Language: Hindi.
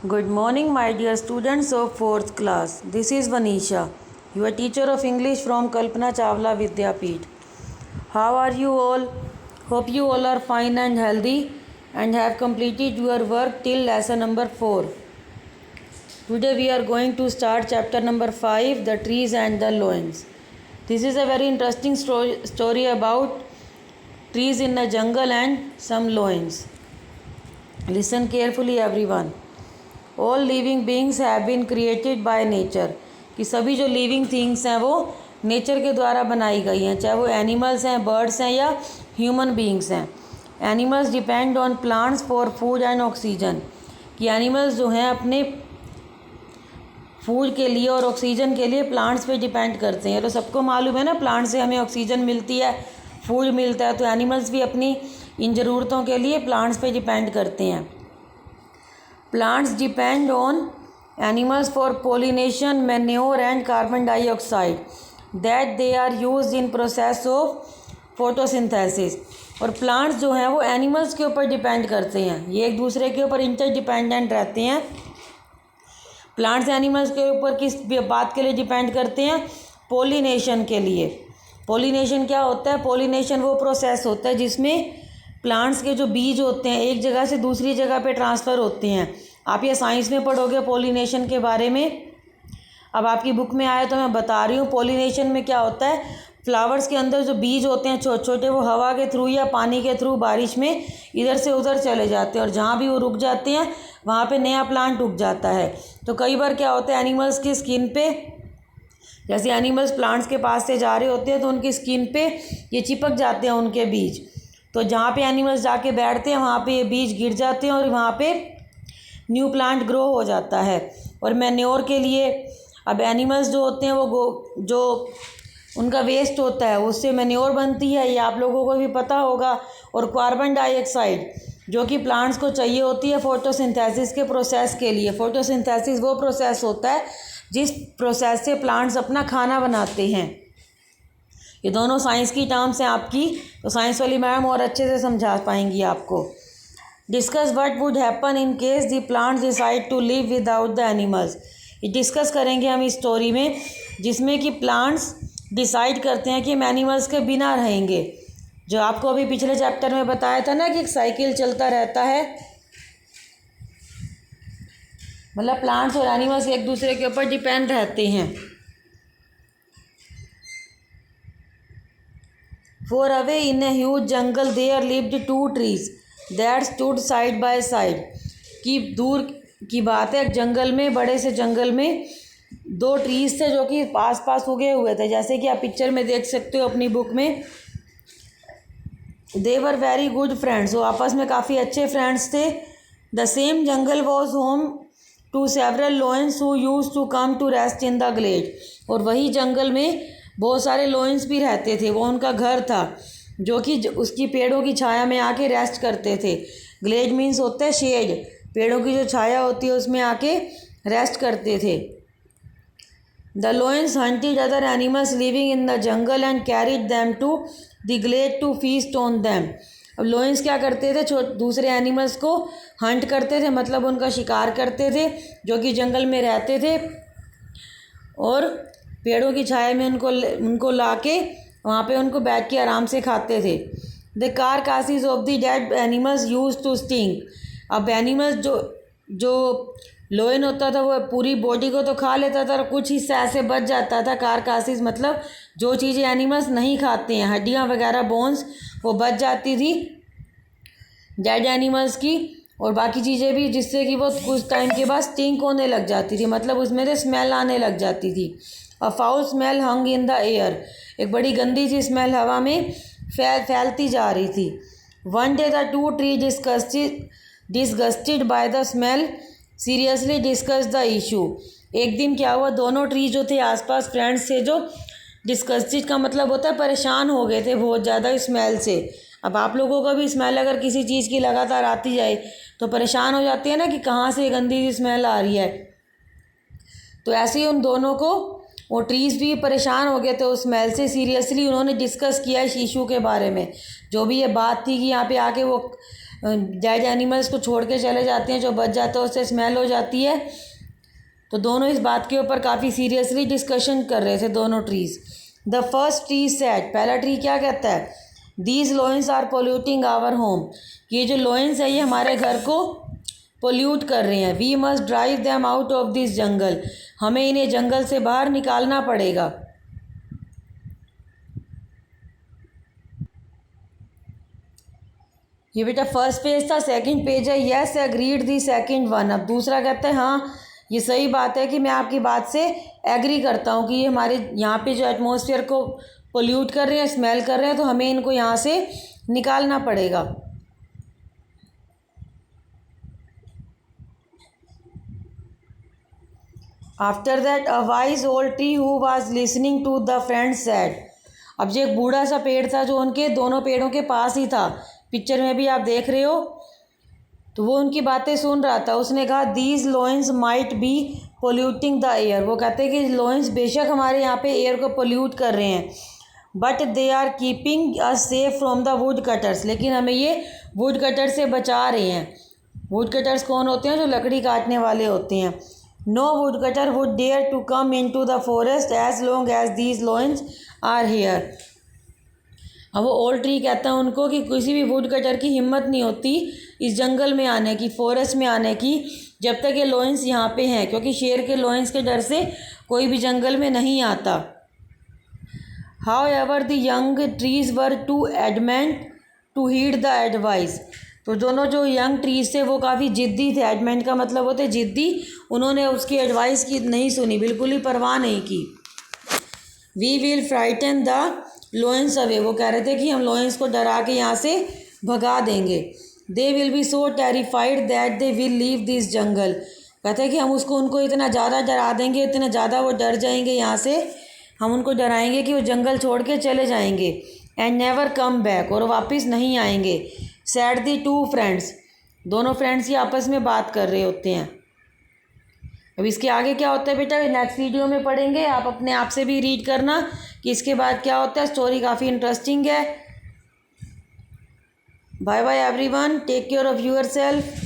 Good morning, my dear students of 4th class. This is Vanisha, your teacher of English from Kalpana Chawla Vidyapeeth. How are you all? Hope you all are fine and healthy and have completed your work till lesson number 4. Today we are going to start chapter number 5, the trees and the loins. This is a very interesting story about trees in the jungle and some loins. Listen carefully everyone. All living beings have been created by nature, कि सभी जो लिविंग थिंग्स हैं वो नेचर के द्वारा बनाई गई हैं, चाहे वो एनिमल्स हैं, बर्ड्स हैं या ह्यूमन बींग्स हैं. Animals depend on plants for food and oxygen, कि एनिमल्स जो हैं अपने फूड के लिए और ऑक्सीजन के लिए प्लांट्स पे डिपेंड करते हैं. तो सबको मालूम है ना, प्लांट से हमें ऑक्सीजन मिलती है, फूड मिलता है. तो एनिमल्स भी अपनी इन ज़रूरतों के लिए प्लांट्स पे डिपेंड करते हैं. Plants depend on animals for pollination, manure and carbon dioxide that they are used in process of photosynthesis. और प्लांट्स जो हैं वो एनिमल्स के ऊपर डिपेंड करते हैं, ये एक दूसरे के ऊपर इंटरडिपेंडेंट रहते हैं. प्लांट्स एनिमल्स के ऊपर किस बात के लिए डिपेंड करते हैं? पोलिनेशन के लिए. पोलिनेशन क्या होता है? पोलिनेशन वो प्रोसेस होता है जिसमें प्लांट्स के जो बीज होते हैं एक जगह से दूसरी जगह पे ट्रांसफ़र होते हैं. आप ये साइंस में पढ़ोगे पोलिनेशन के बारे में. अब आपकी बुक में आया तो मैं बता रही हूँ. पोलिनेशन में क्या होता है, फ्लावर्स के अंदर जो बीज होते हैं छोटे छोटे, वो हवा के थ्रू या पानी के थ्रू बारिश में इधर से उधर चले जाते हैं और जहाँ भी वो रुक जाते हैं वहाँ पे नया प्लांट उग जाता है. तो कई बार क्या होता है, एनिमल्स की स्किन पे, जैसे एनिमल्स प्लांट्स के पास से जा रहे होते हैं तो उनकी स्किन पे ये चिपक जाते हैं उनके बीज. तो जहाँ पे एनिमल्स जाके बैठते हैं वहाँ पे ये बीज गिर जाते हैं और वहाँ पे न्यू प्लांट ग्रो हो जाता है. और मैन्योर के लिए, अब एनिमल्स जो होते हैं वो जो उनका वेस्ट होता है उससे मैन्योर बनती है, ये आप लोगों को भी पता होगा. और कार्बन डाइऑक्साइड जो कि प्लांट्स को चाहिए होती है फोटोसिंथेसिस के प्रोसेस के लिए. फोटोसिंथेसिस वो प्रोसेस होता है जिस प्रोसेस से प्लांट्स अपना खाना बनाते हैं. ये दोनों साइंस की टर्म्स हैं आपकी, तो साइंस वाली मैम और अच्छे से समझा पाएंगी आपको. Discuss what would happen in case the plants decide to live without the animals. ये डिस्कस करेंगे हम इस स्टोरी में, जिसमें कि प्लांट्स डिसाइड करते हैं कि हम एनिमल्स के बिना रहेंगे. जो आपको अभी पिछले चैप्टर में बताया था ना कि एक साइकिल चलता रहता है, मतलब प्लांट्स और एनिमल्स एक दूसरे के ऊपर डिपेंड रहते हैं. Far away in a huge jungle there lived two trees that stood side by side. कि दूर की बात है, जंगल में, बड़े से जंगल में दो ट्रीज थे जो कि पास पास उगे हुए थे, जैसे कि आप पिक्चर में देख सकते हो अपनी बुक में. They were very good friends, वो आपस में काफ़ी अच्छे फ्रेंड्स थे. The same jungle was home to several lions who used to come to rest in the glade. और वही जंगल में बहुत सारे लोइंस भी रहते थे, वो उनका घर था जो कि उसकी पेड़ों की छाया में आके रेस्ट करते थे. ग्लेड मीन्स होता है शेड, पेड़ों की जो छाया होती है उसमें आके रेस्ट करते थे. The lions hunted other animals living in the jungle and carried them to the glade to feast on them. अब लोइंस क्या करते थे, दूसरे एनिमल्स को हंट करते थे, मतलब उनका शिकार करते थे जो कि जंगल में रहते थे, और पेड़ों की छाया में उनको लाके वहाँ पे उनको बैठ के आराम से खाते थे. The carcasses of the dead animals use to sting. अब एनिमल्स जो लोयन होता था वो पूरी बॉडी को तो खा लेता था और कुछ हिस्सा ऐसे बच जाता था. कारकासीज मतलब जो चीज़ें एनिमल्स नहीं खाते हैं, हड्डियाँ वगैरह, बोन्स, वो बच जाती थी डेड एनिमल्स की, और बाकी चीज़ें भी, जिससे कि वो कुछ टाइम के बाद स्टिंक होने लग जाती थी, मतलब उसमें से स्मेल आने लग जाती थी. अ foul smell hung in the air. एक बड़ी गंदी सी स्मेल हवा में फैलती जा रही थी. One day the two tree disgusted by the smell seriously discuss the issue. एक दिन क्या हुआ, दोनों ट्री जो थे आसपास फ्रेंड्स थे, जो डिस्गस्टेड का मतलब होता है परेशान हो गए थे बहुत ज़्यादा स्मेल से. अब आप लोगों को भी स्मेल अगर किसी चीज़ की लगातार आती जाए तो परेशान हो जाती है ना कि कहाँ से गंदी सी स्मेल आ रही है. तो ऐसे ही उन दोनों को, वो ट्रीज़ भी परेशान हो गए थे उस स्मेल से. सीरियसली उन्होंने डिस्कस किया इस इशू के बारे में. जो भी ये बात थी कि यहाँ पे आके वो डेड एनिमल्स को छोड़ के चले जाते हैं, जो बच जाता है उससे स्मेल हो जाती है। तो दोनों इस बात के ऊपर काफ़ी सीरियसली डिस्कशन कर रहे थे दोनों trees. The first tree said, पहला ट्री क्या कहता है, these lions are polluting our home, ये जो लोइंस है ये हमारे घर को पोल्यूट कर रहे हैं। We must drive them out of this jungle, हमें इन्हें जंगल से बाहर निकालना पड़ेगा। ये बेटा फर्स्ट पेज था। सेकंड पेज है, yes agreed the second one. अब दूसरा कहता है हाँ ये सही बात है कि मैं आपकी बात से एग्री करता हूँ कि ये हमारे यहाँ पे जो एटमॉस्फेयर को पोल्यूट कर रहे हैं, स्मेल कर रहे हैं, तो हमें इनको यहाँ से निकालना पड़ेगा। After that a wise old tree who was listening to the friend said, अब जो एक बूढ़ा सा पेड़ था जो उनके दोनों पेड़ों के पास ही था, पिक्चर में भी आप देख रहे हो, तो वो उनकी बातें सुन रहा था। उसने कहा these lions might be polluting the air, वो कहते हैं कि लोइंस बेशक हमारे यहाँ पे एयर को पोल्यूट कर रहे हैं, but they are keeping us safe from the wood cutters, लेकिन हमें ये वुड कटर से बचा रहे हैं। वुड कटर्स कौन होते हैं, जो लकड़ी काटने वाले होते हैं। No wood cutter would dare to come in to the forest as long as these lions are here. अब वो ओल्ड ट्री कहता है उनको कि किसी भी वुड कटर की हिम्मत नहीं होती इस जंगल में आने की, फॉरेस्ट में आने की, जब तक ये लोइंस यहाँ पे हैं, क्योंकि शेर के लोइंस के डर से कोई भी जंगल में नहीं आता। However the young trees were too adamant to heed the advice, तो दोनों जो यंग ट्रीज थे वो काफ़ी ज़िद्दी थे। एडमेंट का मतलब होता है ज़िद्दी, उन्होंने उसकी एडवाइस की नहीं सुनी, बिल्कुल ही परवाह नहीं की। We will frighten the lions away, वो कह रहे थे कि हम लोइंस को डरा के यहाँ से भगा देंगे। They will be so terrified that they will leave this jungle, कहते हैं कि हम उनको इतना ज़्यादा डरा देंगे, इतना ज़्यादा वो डर जाएंगे यहाँ से, हम उनको डराएंगे कि वो जंगल छोड़ के चले जाएंगे। एंड नेवर कम बैक, और वापस नहीं आएंगे। सैड दी टू फ्रेंड्स, दोनों फ्रेंड्स ही आपस में बात कर रहे होते हैं। अब इसके आगे क्या होता है बेटा नेक्स्ट वीडियो में पढ़ेंगे, आप अपने आप से भी रीड करना कि इसके बाद क्या होता है। स्टोरी काफ़ी इंटरेस्टिंग है। Bye bye everyone, take care of yourself.